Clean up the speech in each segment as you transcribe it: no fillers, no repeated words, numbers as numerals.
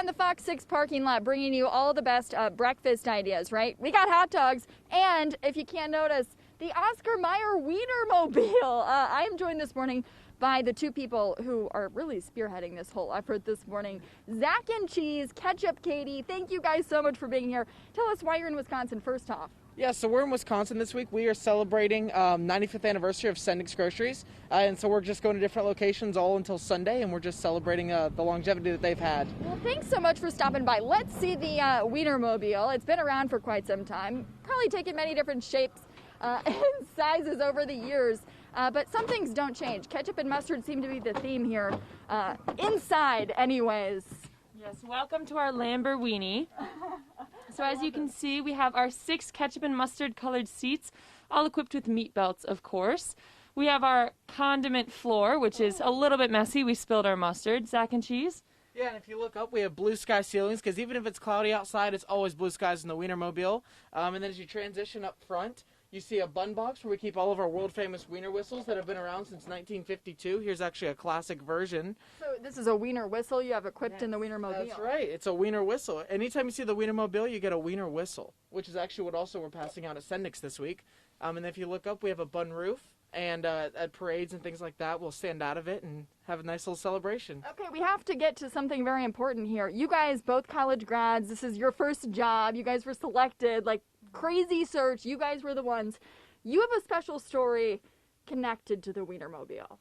on the FOX6 parking lot bringing you all the best breakfast ideas, right? We got hot dogs, and if you can't notice, the Oscar Mayer Wienermobile. I am joined this morning by the two people who are really spearheading this whole effort this morning. Zach and Cheese, Ketchup Katie, thank you guys so much for being here. Tell us why you're in Wisconsin first off. Yeah, so we're in Wisconsin this week. We are celebrating 95th anniversary of Sendik's Groceries, and so we're just going to different locations all until Sunday, and we're just celebrating the longevity that they've had. Well, thanks so much for stopping by. Let's see the Wienermobile. It's been around for quite some time, probably taken many different shapes and sizes over the years, but some things don't change. Ketchup and mustard seem to be the theme here, inside anyways. Yes, welcome to our Lamborghini. So as you can see, we have our 6 ketchup and mustard colored seats, all equipped with meat belts, of course. We have our condiment floor, which is a little bit messy. We spilled our mustard. Zach and Cheese? Yeah, and if you look up, we have blue sky ceilings, because even if it's cloudy outside, it's always blue skies in the Wienermobile. And then as you transition up front, you see a bun box where we keep all of our world-famous Wiener whistles that have been around since 1952. Here's actually a classic version. So this is a Wiener whistle you have equipped in the Wienermobile. That's right. It's a Wiener whistle. Anytime you see the Wienermobile, you get a Wiener whistle, which is actually what also we're passing out at Sendik's this week. And if you look up, we have a bun roof. And at parades and things like that, we'll stand out of it and have a nice little celebration. Okay, we have to get to something very important here. You guys, both college grads, this is your first job. You guys were selected, like crazy search. You guys were the ones. You have a special story connected to the Wienermobile.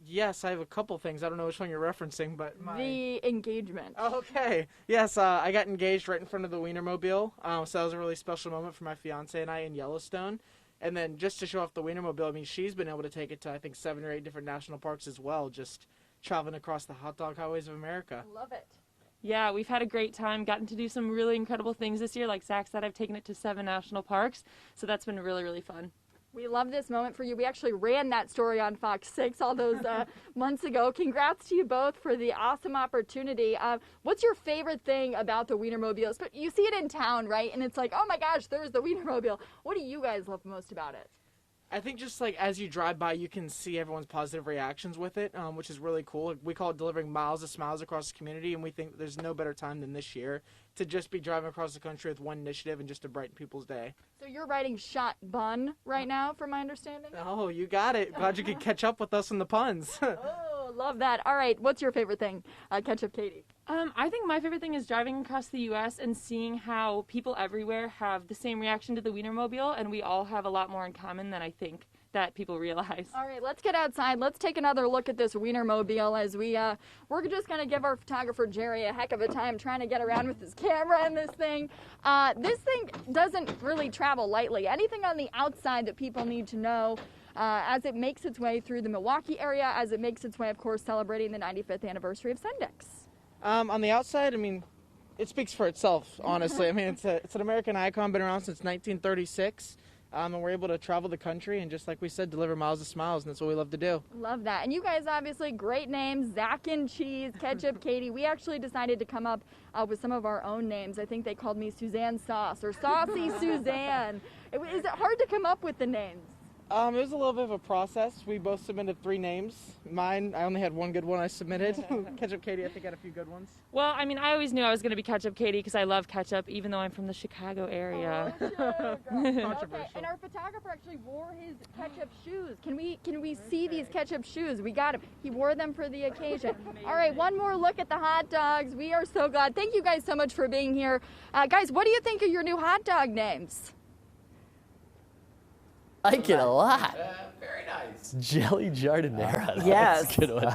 Yes, I have a couple things. I don't know which one you're referencing, but The engagement. Okay. Yes, I got engaged right in front of the Wienermobile. So that was a really special moment for my fiance and I in Yellowstone. And then just to show off the Wienermobile, I mean, she's been able to take it to, I think, 7 or 8 different national parks as well, just traveling across the hot dog highways of America. Love it. Yeah, we've had a great time, gotten to do some really incredible things this year. Like Zach said, I've taken it to 7 national parks, so that's been really, really fun. We love this moment for you. We actually ran that story on Fox 6 all those months ago. Congrats to you both for the awesome opportunity. What's your favorite thing about the Wienermobile? You see it in town, right? And it's like, oh my gosh, there's the Wienermobile. What do you guys love most about it? I think just like as you drive by, you can see everyone's positive reactions with it, which is really cool. We call it delivering miles of smiles across the community, and we think there's no better time than this year to just be driving across the country with one initiative and just to brighten people's day. So you're riding shot bun right now, from my understanding? Oh, you got it. Glad you could catch up with us on the puns. Oh, love that. All right, what's your favorite thing? Ketchup Katie. I think my favorite thing is driving across the U.S. and seeing how people everywhere have the same reaction to the Wienermobile, and we all have a lot more in common than I think that people realize. All right, let's get outside. Let's take another look at this Wienermobile as we're just going to give our photographer Jerry a heck of a time trying to get around with his camera and this thing. This thing doesn't really travel lightly. Anything on the outside that people need to know as it makes its way through the Milwaukee area, as it makes its way, of course, celebrating the 95th anniversary of Sendik's? On the outside, I mean, it speaks for itself, honestly. I mean, it's an American icon, been around since 1936. And we're able to travel the country and, just like we said, deliver miles of smiles, and that's what we love to do. Love that. And you guys, obviously, great names, Zach and Cheese, Ketchup Katie. We actually decided to come up with some of our own names. I think they called me Suzanne Sauce or Saucy Suzanne. Is it hard to come up with the names? It was a little bit of a process. We both submitted 3 names. Mine, I only had one good one I submitted. Ketchup Katie, I think, had a few good ones. Well, I mean, I always knew I was going to be Ketchup Katie because I love ketchup, even though I'm from the Chicago area. Oh, sure, okay. And our photographer actually wore his ketchup shoes. Can we see these ketchup shoes? We got him. He wore them for the occasion. All right, one more look at the hot dogs. We are so glad. Thank you guys so much for being here. Guys, what do you think of your new hot dog names? I like it a lot. Very nice. Jelly Jardinera. Yes. That's a good one.